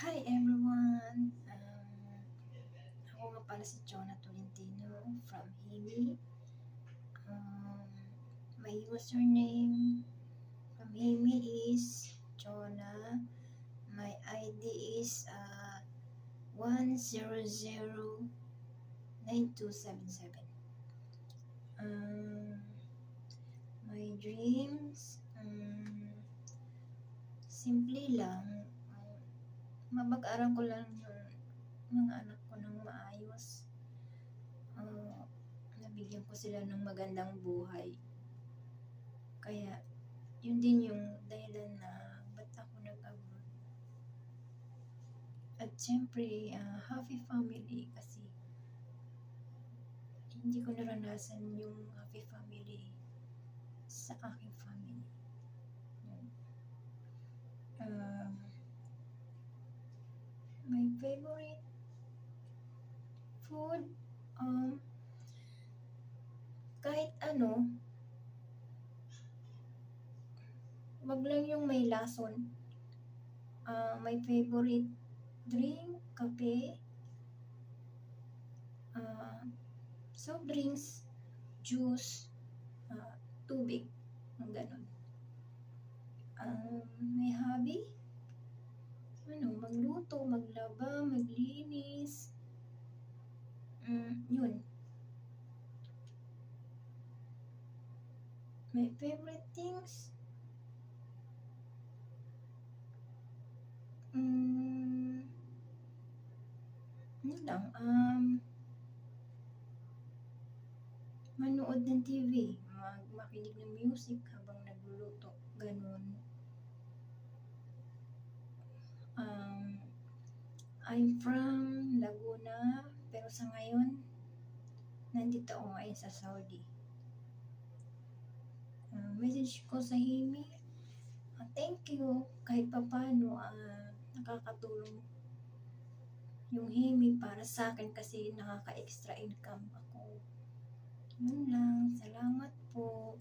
Hi everyone! Ako nga pala si Jonah Tolentino from Himi. Um, my username from Himi is Jonah. My ID is 1009277. My dreams, simple lang. Mapag-aral ko lang yung mga anak ko ng maayos. Nabigyan ko sila ng magandang buhay. Kaya, yun din yung dahilan na ba't ako nag-abroad. At syempre, happy family kasi hindi ko naranasan yung happy family sa aking family. My favorite food, kahit ano, wag lang yung may lason. My favorite drink, kape, soft drinks, juice, tubig, ganun. May hobby, magluto, maglaba, maglinis, yun. My favorite things, yun lang, manood ng TV, makinig ng music habang nagluluto, ganun. I'm from Laguna, pero sa ngayon, nandito ako ngayon sa Saudi. Message ko sa Himi, thank you, kahit papano, nakakatulong yung Himi para sa akin kasi nakaka-extra income ako. Yun lang, salamat po.